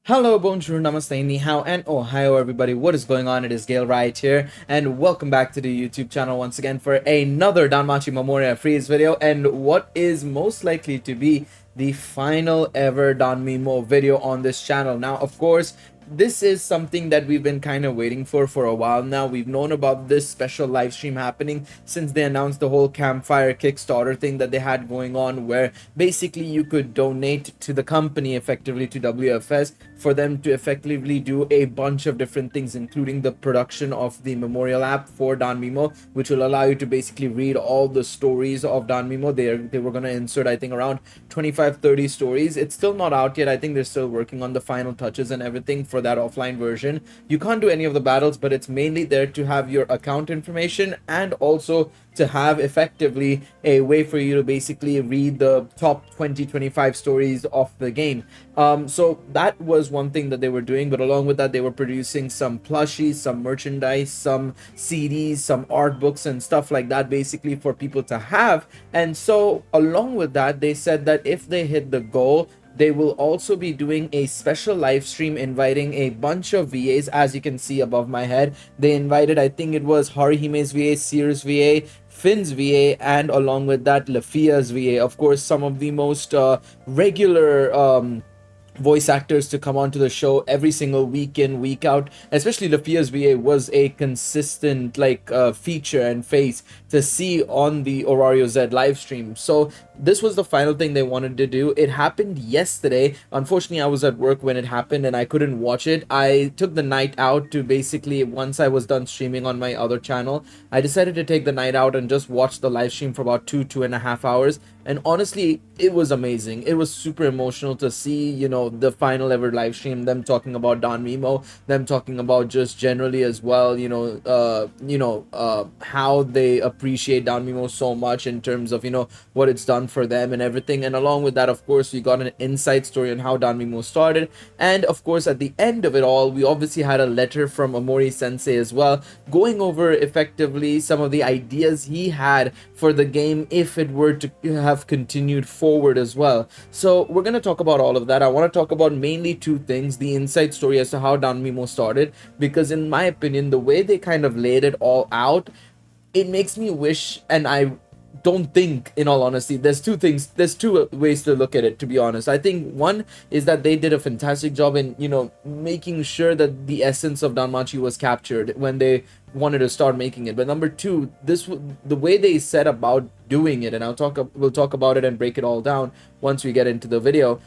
Hello, bonjour, namaste, ni hao, and ohio, everybody. What is going on? It is Galeriot here, and welcome back to the YouTube channel once again for another Danmachi Memoria Freese video, and what is most likely to be the final ever Danmemo video on this channel. Now, of course, this is something that we've been kind of waiting for a while now. We've known about this special live stream happening since they announced the whole campfire Kickstarter thing that they had going on, where basically you could donate to the company, effectively to WFS, for them to effectively do a bunch of different things, including the production of the memorial app for Danmemo, which will allow you to basically read all the stories of Danmemo. They were going to insert, I think, around 25-30 stories. It's still not out yet. I think they're still working on the final touches and everything for that offline version. You can't do any of the battles, but it's mainly there to have your account information and also to have effectively a way for you to basically read the top 20-25 stories of the game. So that was one thing that they were doing, but along with that, they were producing some plushies, some merchandise, some CDs, some art books and stuff like that, basically for people to have. And so along with that, they said that if they hit the goal, they will also be doing a special live stream inviting a bunch of VAs. As you can see above my head, they invited, I think it was Harihime's VA, Sears VA, Finn's VA, and along with that, Lafia's VA. Of course, some of the most regular voice actors to come onto the show every single week in, week out. Especially Lafia's VA was a consistent feature and face to see on the Orario Z live stream. So this was the final thing they wanted to do. It happened yesterday. Unfortunately, I was at work when it happened and I couldn't watch it. I took the night out to basically, once I was done streaming on my other channel, I decided to take the night out and just watch the live stream for about 2.5 hours. And honestly, it was amazing. It was super emotional to see, you know, the final ever live stream, them talking about Danmemo, them talking about just generally as well, how they appreciate Danmemo so much in terms of, you know, what it's done for them and everything. And along with that, of course, we got an inside story on how Danmemo started. And of course, at the end of it all, we obviously had a letter from OMORI sensei as well, going over effectively some of the ideas he had for the game if it were to have continued forward as well. So we're going to talk about all of that. I want to talk about mainly two things: the inside story as to how Danmemo started, because in my opinion, the way they kind of laid it all out, it makes me wish, and I don't think, in all honesty, there's two ways to look at it, to be honest. I think one is that they did a fantastic job in, you know, making sure that the essence of Danmachi was captured when they wanted to start making it. But number two, the way they set about doing it, and we'll talk about it and break it all down once we get into the video.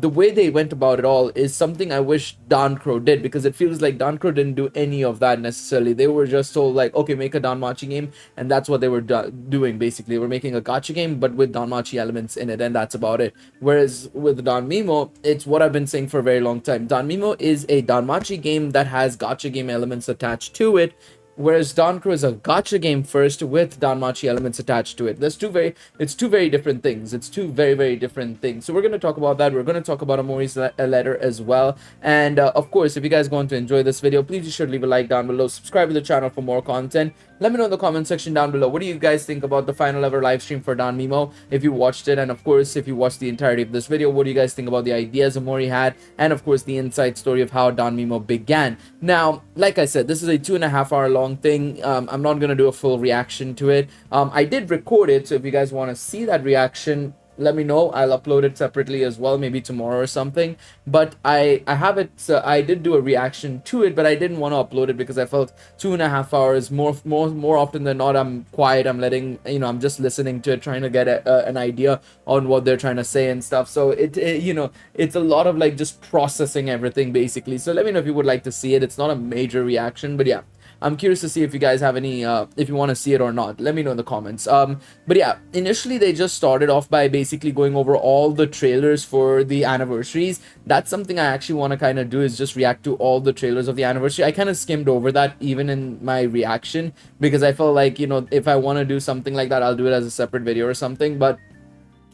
The way they went about it all is something I wish Danchro did, because it feels like Danchro didn't do any of that necessarily. They were just told, like, okay, make a Danmachi game, and that's what they were doing basically. They were making a gacha game but with Danmachi elements in it, and that's about it. Whereas with Danmemo, it's what I've been saying for a very long time. Danmemo is a Danmachi game that has gacha game elements attached to it, whereas Danchro is a gacha game first with Danmachi elements attached to it. It's two very different things. It's two very, very different things. So we're going to talk about that. We're going to talk about OMORI's letter as well. And of course, if you guys going to enjoy this video, please be sure to leave a like down below. Subscribe to the channel for more content. Let me know in the comment section down below, what do you guys think about the final ever live stream for Danmemo, if you watched it? And of course, if you watched the entirety of this video, what do you guys think about the ideas OMORI had? And of course, the inside story of how Danmemo began. Now, like I said, this is a 2.5 hour long thing. I'm not going to do a full reaction to it. I did record it, so if you guys want to see that reaction, let me know. I'll upload it separately as well, maybe tomorrow or something. But I have it. I did do a reaction to it, but I didn't want to upload it because I felt 2.5 hours. More often than not, I'm quiet. I'm letting, you know, I'm just listening to it, trying to get an idea on what they're trying to say and stuff. So you know, it's a lot of like just processing everything basically. So let me know if you would like to see it. It's not a major reaction, but yeah, I'm curious to see if you guys have any, if you want to see it or not. Let me know in the comments. But yeah, initially they just started off by basically going over all the trailers for the anniversaries. That's something I actually want to kind of do, is just react to all the trailers of the anniversary. I kind of skimmed over that even in my reaction, because I felt like, you know, if I want to do something like that, I'll do it as a separate video or something. But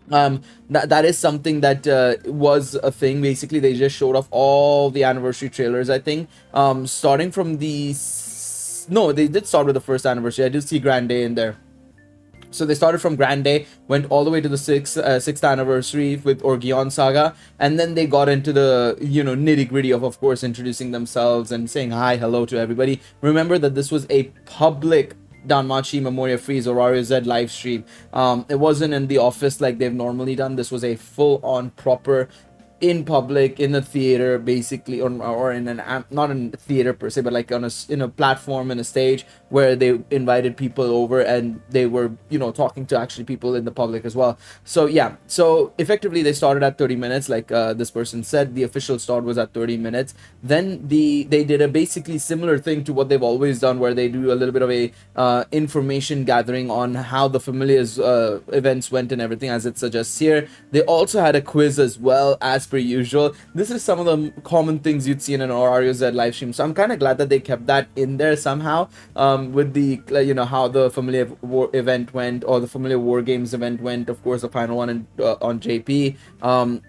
that is something that was a thing. Basically, they just showed off all the anniversary trailers, I think, starting from the... No, they did start with the first anniversary. I did see Grand Day in there. So they started from Grand Day, went all the way to the sixth anniversary with Orgion Saga, and then they got into the nitty gritty of course introducing themselves and saying hi, hello to everybody. Remember that this was a public Danmachi Memoria Freese Orario Z live stream. It wasn't in the office like they've normally done. This was a full-on proper in public, in a theater basically, or in an not in a theater per se, but like on a platform, in a stage where they invited people over and they were talking to actually people in the public as well. So yeah, so effectively they started at 30 minutes like this person said. The official start was at 30 minutes. Then they did a basically similar thing to what they've always done, where they do a little bit of a information gathering on how the Familiars events went and everything, as it suggests here. They also had a quiz as well, as per usual. This is some of the common things you'd see in an Orario Z live stream, so I'm kind of glad that they kept that in there somehow, with the how the Familiar War event went, or the Familiar War Games event went, of course the final one on JP,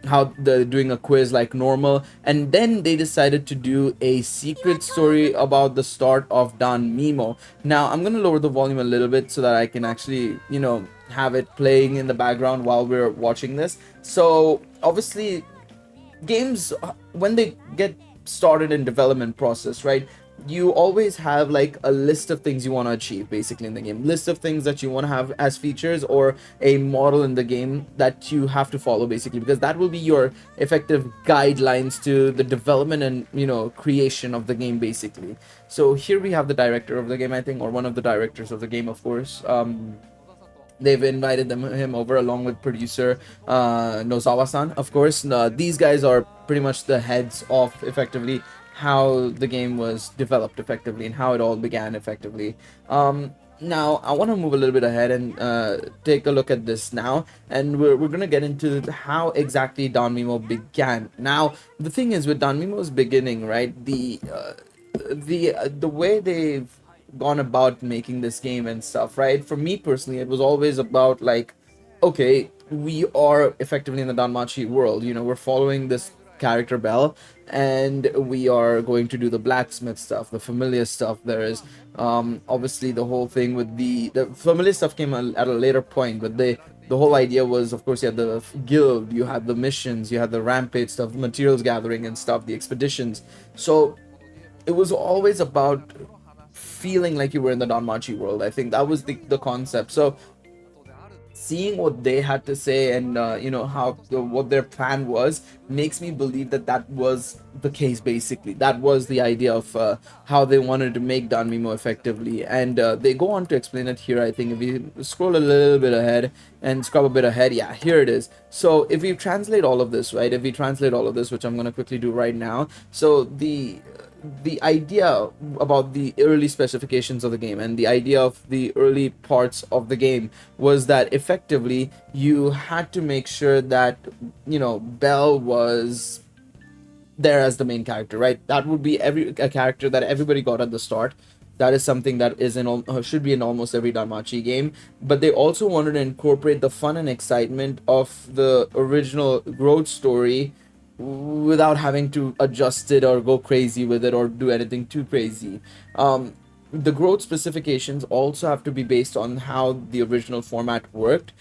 how they're doing a quiz like normal. And then they decided to do a secret story about the start of Danmemo. Now I'm gonna lower the volume a little bit so that I can actually have it playing in the background while we're watching this. So obviously games, when they get started in development process, right, you always have like a list of things you want to achieve basically in the game, list of things that you want to have as features, or a model in the game that you have to follow basically, because that will be your effective guidelines to the development and creation of the game basically. So here we have the director of the game, I think, or one of the directors of the game, of course. They've invited him over along with producer Nozawa-san, of course. These guys are pretty much the heads of effectively how the game was developed effectively and how it all began effectively. Now I want to move a little bit ahead and take a look at this now, and we're gonna get into how exactly Danmemo began. Now the thing is, with Danmemo's beginning, right, the way they've gone about making this game and stuff, right, for me personally, it was always about like, okay, we are effectively in the Danmachi world, we're following this character Belle, and we are going to do the blacksmith stuff, the familiar stuff. There is obviously the whole thing with the familiar stuff came at a later point, but the whole idea was, of course, you had the guild, you had the missions, you had the rampage stuff, the materials gathering and stuff, the expeditions. So it was always about feeling like you were in the Danmachi world. I think that was the concept. So seeing what they had to say and what their plan was makes me believe that that was the case basically. That was the idea of how they wanted to make Danmemo effectively, and they go on to explain it here. I think if we scroll a little bit ahead and scrub a bit ahead, yeah, here it is. So if we translate all of this, right, which I'm going to quickly do right now. So the idea about the early specifications of the game and the idea of the early parts of the game was that effectively you had to make sure that Belle was there as the main character, right? That would be a character that everybody got at the start. That is something that is should be in almost every Danmachi game. But they also wanted to incorporate the fun and excitement of the original growth story without having to adjust it or go crazy with it or do anything too crazy. The growth specifications also have to be based on how the original format worked.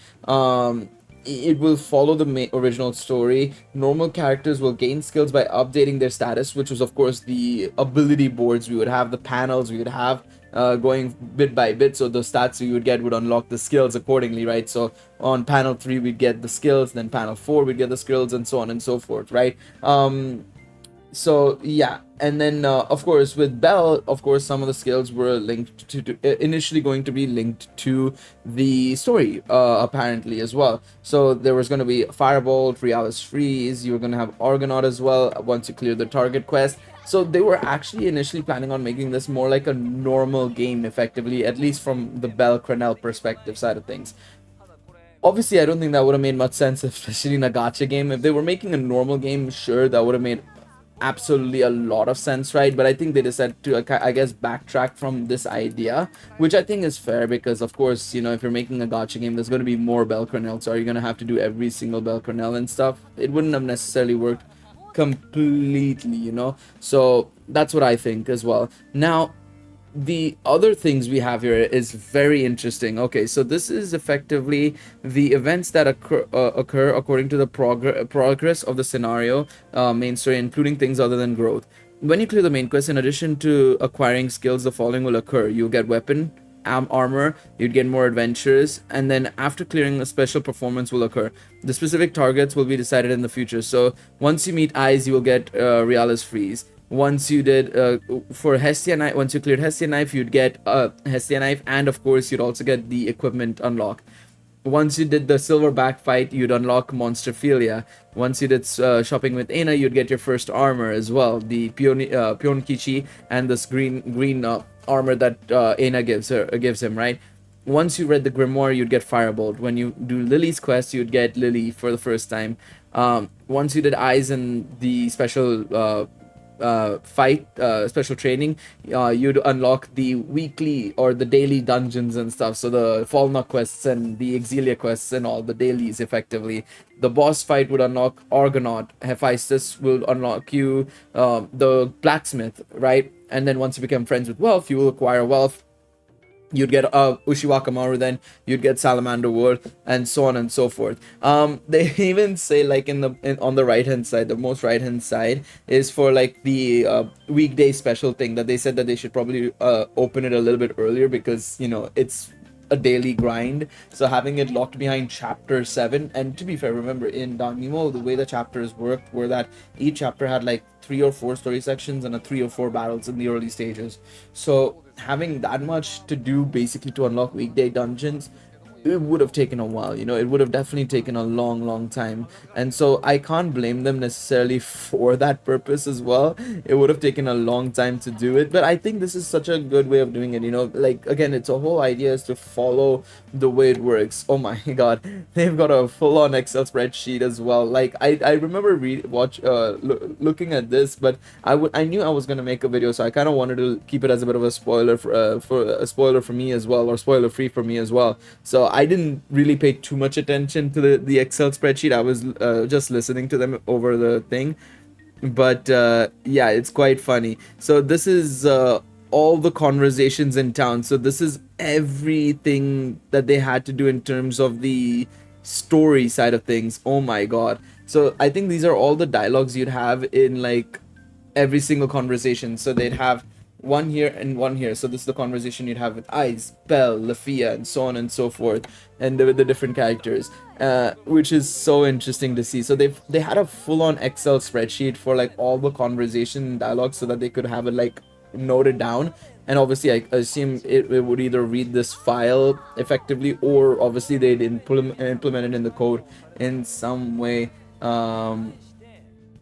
It will follow the original story. Normal characters will gain skills by updating their status, which was of course the ability boards. We would have the panels, we would have going bit by bit, so the stats you would get would unlock the skills accordingly, right? So on panel 3 we'd get the skills, then panel 4 we'd get the skills, and so on and so forth, right? So yeah, and then of course with Belle, of course some of the skills were linked to initially going to be linked to the story apparently as well. So there was going to be Firebolt, Realis Freeze, you were going to have Argonaut as well once you clear the target quest. So they were actually initially planning on making this more like a normal game effectively, at least from the Belle Crenel perspective side of things. Obviously I don't think that would have made much sense, especially in a gacha game. If they were making a normal game, sure, that would have made absolutely a lot of sense, right? But I think they decided to, I guess, backtrack from this idea, which I think is fair, because of course, if you're making a gacha game, there's going to be more Belle Crenel, so are you going to have to do every single Belle Crenel and stuff? It wouldn't have necessarily worked completely, so that's what I think as well. Now the other things we have here is very interesting. Okay, so this is effectively the events that occur according to the progress of the scenario, main story, including things other than growth. When you clear the main quest, in addition to acquiring skills, the following will occur. You'll get weapon, armor, you'd get more adventures, and then after clearing, a special performance will occur. The specific targets will be decided in the future. So once you meet Eyes, you will get Realis Freeze. Once you did for Hestia Knife, once you cleared Hestia Knife, you'd get Hestia Knife, and of course you'd also get the equipment unlock. Once you did the silverback fight, you'd unlock Monsterphilia. Once you did shopping with Aina, you'd get your first armor as well, the Pionkichi and this green armor that Aina gives him, right? Once you read the grimoire, you'd get Firebolt. When you do Lily's quest, you'd get Lily for the first time. Once you did Eyes and the special special training, you'd unlock the weekly or the daily dungeons and stuff, so the Falna quests and the Exilia quests and all the dailies. Effectively, the boss fight would unlock Argonaut. Hephaestus will unlock you the blacksmith, right? And then once you become friends with Wealth, you will acquire Wealth. You'd get Ushiwaka Maru, then you'd get Salamander World, and so on and so forth. They even say, like, on the right hand side, the most right hand side is for like the weekday special thing, that they said that they should probably open it a little bit earlier, because it's a daily grind, so having it locked behind chapter 7. And to be fair, remember, in Danmemo, the way the chapters worked were that each chapter had like 3 or 4 story sections and 3 or 4 battles in the early stages. So having that much to do basically to unlock weekday dungeons, it would have taken a while. It would have definitely taken a long time, and so I can't blame them necessarily for that purpose as well. It would have taken a long time to do it, but I think this is such a good way of doing it. Like, again, it's a whole idea is to follow the way it works. Oh my god, they've got a full-on Excel spreadsheet as well. Like, I remember looking at this, but I knew I was gonna make a video, so I kind of wanted to keep it as a bit of a spoiler for me as well, or spoiler free for me as well. So I didn't really pay too much attention to the Excel spreadsheet. I was just listening to them over the thing. But yeah, it's quite funny. So this is all the conversations in town. So this is everything that they had to do in terms of the story side of things. Oh my god. So I think these are all the dialogues you'd have in like every single conversation. So they'd have one here and one here. So this is the conversation you'd have with Eyes, Belle, Lafia, and so on and so forth, and with the different characters, which is so interesting to see. So they had a full-on Excel spreadsheet for like all the conversation dialogues, so that they could have it like noted down. And obviously, I assume it would either read this file effectively, or obviously they'd implement it in the code in some way,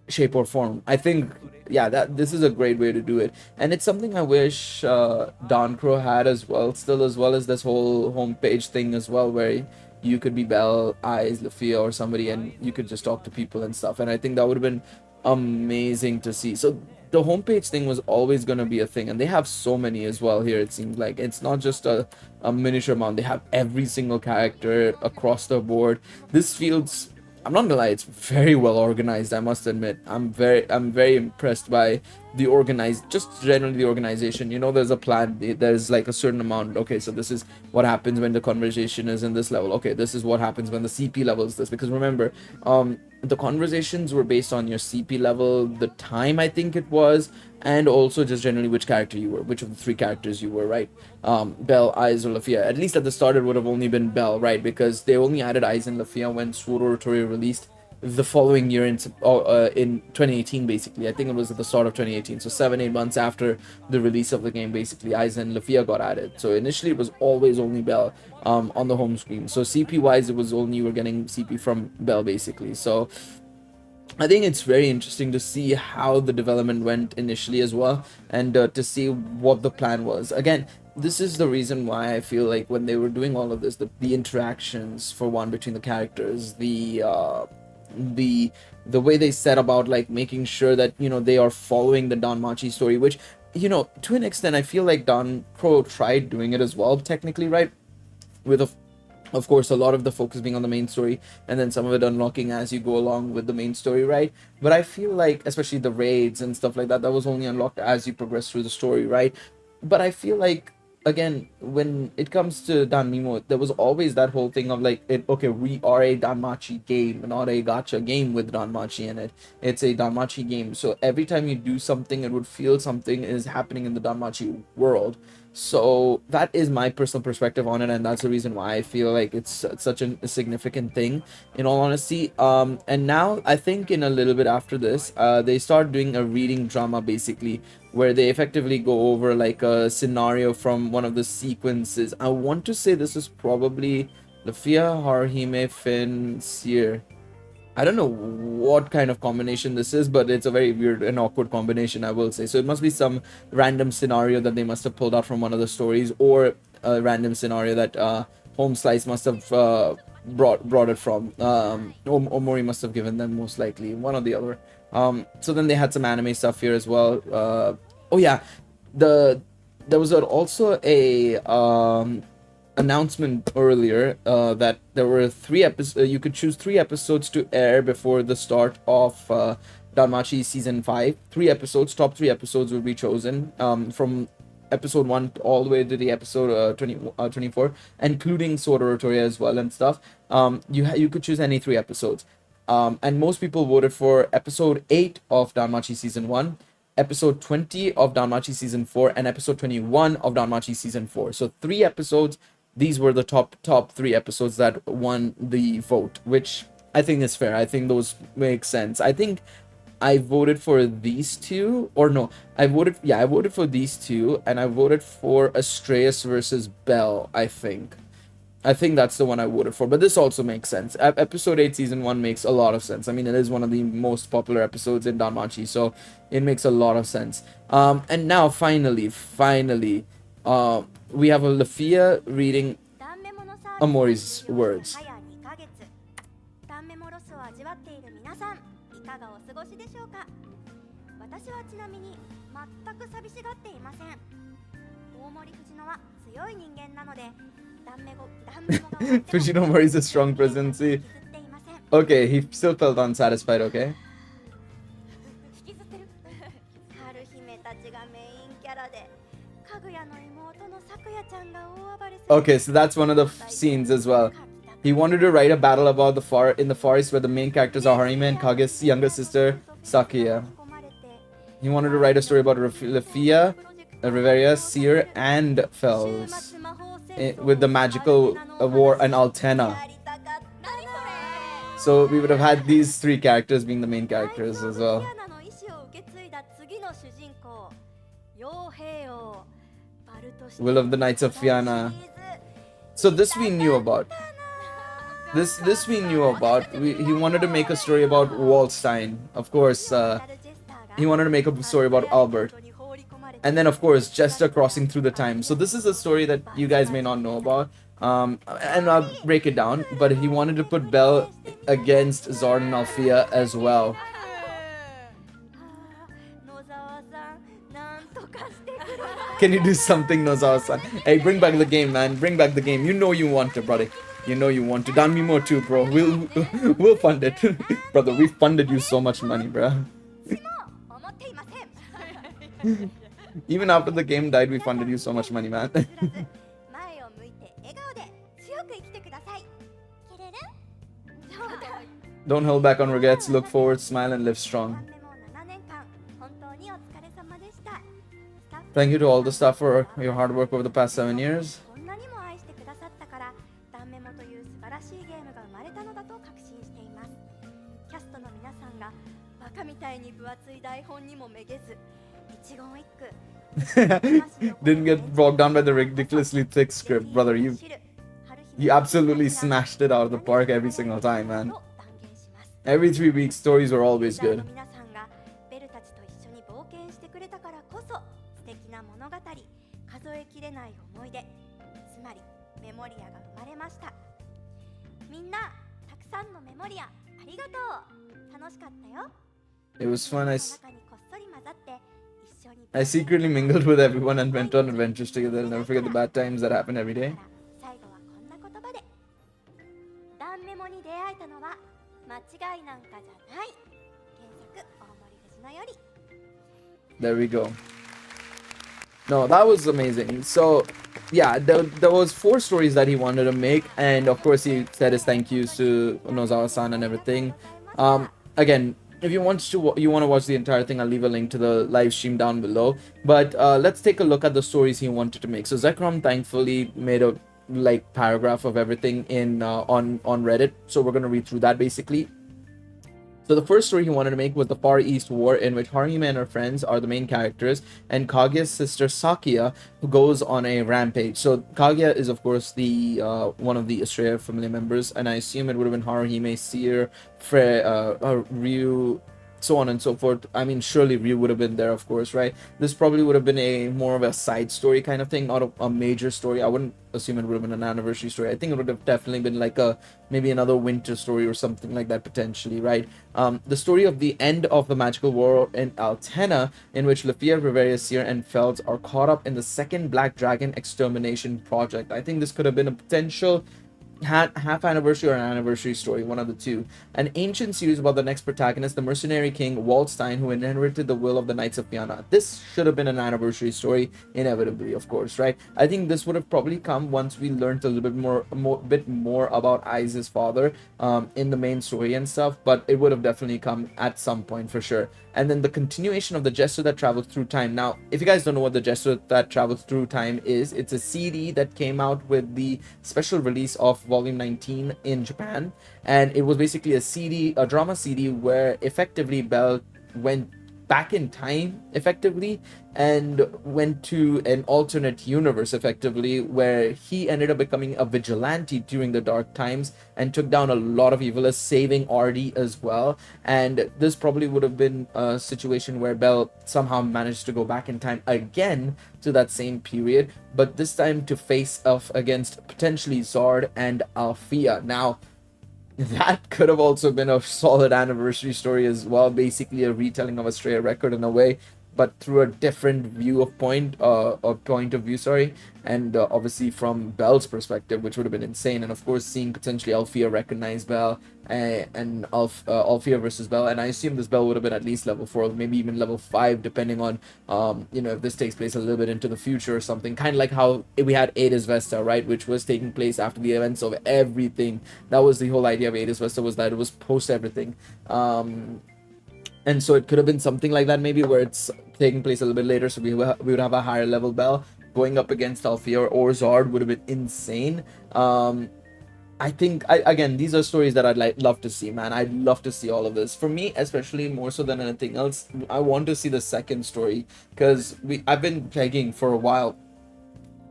shape or form. I think, yeah, that this is a great way to do it, and it's something I wish Danchro had as well, as well as this whole homepage thing as well, where you could be Belle, Eyes, Lafia, or somebody, and you could just talk to people and stuff. And I think that would have been amazing to see. So the homepage thing was always going to be a thing, and they have so many as well here. It seems like it's not just a miniature amount. They have every single character across the board. This feels, I'm not gonna lie, it's very well organized, I must admit. I'm very impressed by just generally the organization. There's a plan, there's like a certain amount. Okay, so this is what happens when the conversation is in this level. Okay, this is what happens when the CP level is this. Because remember, the conversations were based on your CP level, the time I think it was, and also just generally which character you were, which of the 3 characters you were, right? Belle, Eyes, or Lafia. At least at the start it would have only been Belle, right? Because they only added Eyes and Lafia when Sword Oratory released the following year in 2018, basically. I think it was at the start of 2018, so 7-8 months after the release of the game, basically, Eyes and Lafia got added. So initially it was always only Belle on the home screen. So CP wise, it was only you were getting CP from Belle, basically. So I think it's very interesting to see how the development went initially as well, and to see what the plan was. Again, this is the reason why I feel like when they were doing all of this, the interactions, for one, between the characters, the way they set about like making sure that they are following the Danmachi story, which to an extent I feel like Danchro tried doing it as well, technically, right? With of course a lot of the focus being on the main story, and then some of it unlocking as you go along with the main story, right? But I feel like, especially the raids and stuff like that, that was only unlocked as you progress through the story, right? but I feel like, again, when it comes to Danmemo, there was always that whole thing of like, okay, we are a Danmachi game, not a gacha game with Danmachi in it. It's a Danmachi game, so every time you do something, it would feel something is happening in the Danmachi world. So that is my personal perspective on it, and that's the reason why I feel like it's such a significant thing, in all honesty. And now I think in a little bit after this, they start doing a reading drama, basically, where they effectively go over like a scenario from one of the sequences. I want to say this is probably Lafia, Haruhime, Finn, Seer. I don't know what kind of combination this is, but it's a very weird and awkward combination, I will say. So it must be some random scenario that they must have pulled out from one of the stories, or a random scenario that Home Slice must have brought it from. Omori must have given them, most likely, one or the other. So then they had some anime stuff here as well. Oh yeah, there was also a announcement earlier that there were 3 episodes. You could choose 3 episodes to air before the start of Danmachi season 5. 3 episodes, top 3 episodes will be chosen from episode 1 all the way to the episode 24, including Sword Oratoria as well and stuff. You could choose any 3 episodes. And most people voted for episode 8 of Danmachi season 1, episode 20 of Danmachi season 4, and episode 21 of Danmachi season 4. So 3 episodes. These were the top 3 episodes that won the vote, which I think is fair. I think those make sense. I think I voted for these 2, or no, I voted for these 2, and I voted for Astraeus versus Bell, I think. That's the one I voted for, but this also makes sense. Episode 8 season 1 makes a lot of sense. I mean, it is one of the most popular episodes in Danmachi, so it makes a lot of sense. And now finally, we have a Lafia reading Omori's words. Fujinori is a strong presidency. Okay, he still felt unsatisfied, okay? Okay, so that's one of the scenes as well. He wanted to write a battle about in the forest where the main characters are Harime and Kage's younger sister, Sakuya. He wanted to write a story about Lafia, Riveria, Seer, and Fells, with the magical war and Altena. So we would have had these 3 characters being the main characters as well. Will of the Knights of Fianna. So this we knew about. This we knew about. He wanted to make a story about Waldstein. Of course, he wanted to make a story about Albert. And then, of course, Jester crossing through the time. So this is a story that you guys may not know about. And I'll break it down. But he wanted to put Belle against Zord and Althea as well. Can you do something, Nozawa-san? Hey, bring back the game, man. Bring back the game. You know you want to, brother. You know you want to. Danmemo too, bro. We'll fund it. Brother, we funded you so much money, bro. Even after the game died, we funded you so much money, man. Don't hold back on regrets. Look forward, smile, and live strong. Thank you to all the staff for your hard work over the past 7 years. Didn't get bogged down by the ridiculously thick script, brother. You absolutely smashed it out of the park every single time, man. Every 3 weeks, stories were always good. It was fun. I secretly mingled with everyone and went on adventures together. I'll never forget the bad times that happen every day. There we go. No, that was amazing. So, yeah, there was four stories that he wanted to make, and of course he said his thank yous to Nozawa-san and everything. Again, if you want to watch the entire thing, I'll leave a link to the live stream down below. But let's take a look at the stories he wanted to make. So Zekrom thankfully made a like paragraph of everything in on Reddit. So we're gonna read through that basically. So the first story he wanted to make was the Far East War, in which Haruhime and her friends are the main characters, and Kaguya's sister Sakia, who goes on a rampage. So Kaguya is, of course, the one of the Estrella family members, and I assume it would have been Haruhime, Seer, Ryu, so on and so forth. I mean, surely Ryu would have been there, of course, right? This probably would have been a more of a side story kind of thing, not a major story. I wouldn't assume it would have been an anniversary story. I think it would have definitely been like a maybe another winter story or something like that potentially, right? The story of the end of the magical war in Altena, in which Lafia, Riveria, Seer, and Felds are caught up in the second Black Dragon extermination project. I think this could have been a potential half anniversary or an anniversary story, one of the two. An ancient series about the next protagonist, the mercenary king Waldstein, who inherited the will of the Knights of Fianna. This should have been an anniversary story, inevitably, of course, right? I think this would have probably come once we learned a little bit more about Aize's father in the main story and stuff, but it would have definitely come at some point for sure. And then the continuation of the Gesture That Travels Through Time. Now, if you guys don't know what the Gesture That Travels Through Time is, it's a CD that came out with the special release of Volume 19 in Japan, and it was basically a drama CD where effectively Bell went back in time effectively and went to an alternate universe effectively, where he ended up becoming a vigilante during the dark times and took down a lot of evil, saving Artie as well. And this probably would have been a situation where Bell somehow managed to go back in time again to that same period, but this time to face off against potentially Zard and Althea. Now, that could have also been a solid anniversary story as well, basically a retelling of a Stray record in a way, but through a different view of point of view, sorry, and obviously from Bell's perspective, which would have been insane. And of course, seeing potentially Althea recognize Bell, and Althea versus Bell, and I assume this Bell would have been at least level 4, maybe even level 5, depending on if this takes place a little bit into the future or something, kind of like how we had Aedes Vesta, right, which was taking place after the events of everything. That was the whole idea of Aedes Vesta, was that it was post everything. And so it could have been something like that, maybe, where it's taking place a little bit later, so we would have a higher level Bell going up against Althea or Zard. Would have been insane. I think, again, these are stories that I'd love to see, man. I'd love to see all of this. For me, especially more so than anything else, I want to see the second story, because I've been begging for a while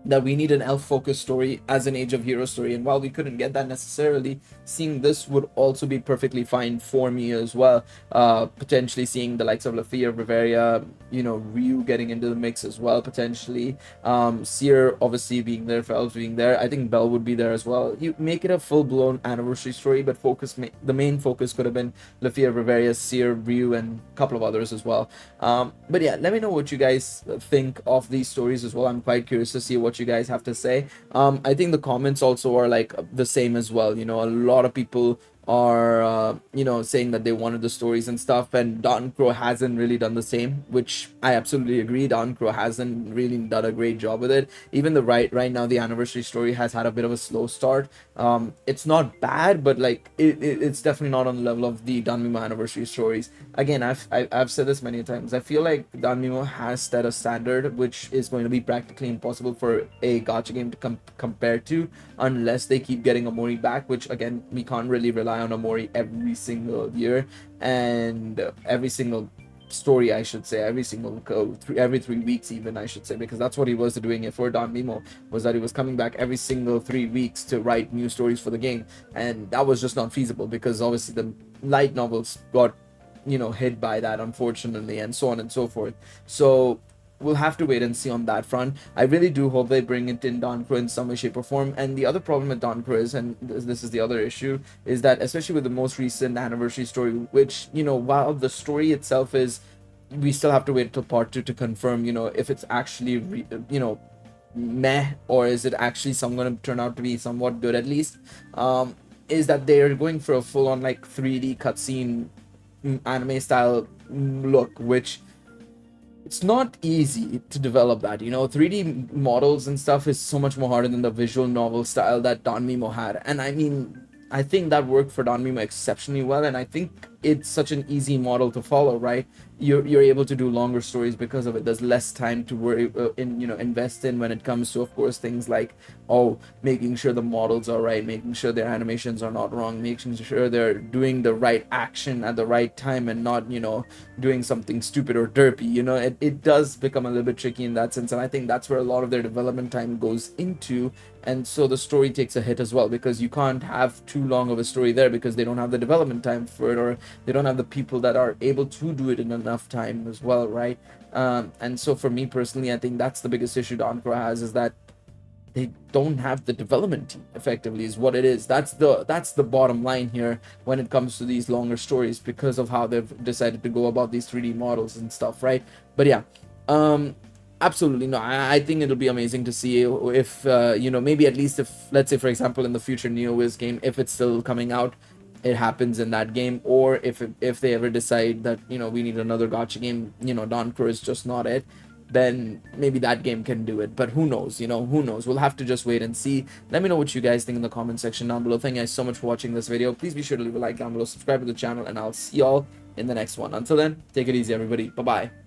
that we need an elf-focused story as an Age of Heroes story, and while we couldn't get that necessarily, seeing this would also be perfectly fine for me as well. Potentially seeing the likes of Lafia, Riveria, Ryu getting into the mix as well, potentially. Seer obviously being there, Fells being there. I think Bell would be there as well. You make it a full-blown anniversary story, but the main focus could have been Lafia, Riveria, Seer, Ryu, and a couple of others as well. But yeah, let me know what you guys think of these stories as well. I'm quite curious to see what you guys have to say. I think the comments also are like the same as well. A lot of people are saying that they wanted the stories and stuff, and Danchro hasn't really done the same, which I absolutely agree. Danchro hasn't really done a great job with it. Even the right now, the anniversary story has had a bit of a slow start. It's not bad, but like it's definitely not on the level of the Danmemo anniversary stories. Again, I've said this many times. I feel like Danmemo has set a standard which is going to be practically impossible for a gacha game to compare to, unless they keep getting Omori back, which again, we can't really rely on Omori every single year and every single story, I should say, every 3 weeks even, I should say, because that's what he was doing it for Danmemo, was that he was coming back every single 3 weeks to write new stories for the game, and that was just not feasible because obviously the light novels got hit by that, unfortunately, and so on and so forth. So we'll have to wait and see on that front. I really do hope they bring it in Danchro in some way, shape, or form. And the other problem with Danchro is, and this is the other issue, is that especially with the most recent anniversary story, which, while the story itself is, we still have to wait till part 2 to confirm, if it's actually, meh, or is it actually going to turn out to be somewhat good at least, is that they're going for a full-on, like, 3D cutscene anime style look, which it's not easy to develop that. 3D models and stuff is so much more harder than the visual novel style that Danmemo had. And I mean, I think that worked for Danmemo exceptionally well, and I think it's such an easy model to follow, right? You're able to do longer stories because of it. There's less time to worry invest in when it comes to, of course, things like, oh, making sure the models are right, making sure their animations are not wrong, making sure they're doing the right action at the right time and not doing something stupid or derpy. It does become a little bit tricky in that sense, and I think that's where a lot of their development time goes into. And so the story takes a hit as well, because you can't have too long of a story there because they don't have the development time for it, or they don't have the people that are able to do it in enough time as well, right? And so for me personally, I think that's the biggest issue Danchro has, is that they don't have the development team, effectively, is what it is. That's the bottom line here when it comes to these longer stories, because of how they've decided to go about these 3D models and stuff, right? But yeah, absolutely no, I think it'll be amazing to see if maybe at least, if, let's say, for example, in the future NeoWiz game, if it's still coming out, it happens in that game, or if they ever decide that we need another gacha game, Danchro is just not it, then maybe that game can do it. But who knows? Who knows? We'll have to just wait and see. Let me know what you guys think in the comment section down below. Thank you guys so much for watching this video. Please be sure to leave a like down below, subscribe to the channel, and I'll see y'all in the next one. Until then, take it easy, everybody. Bye bye.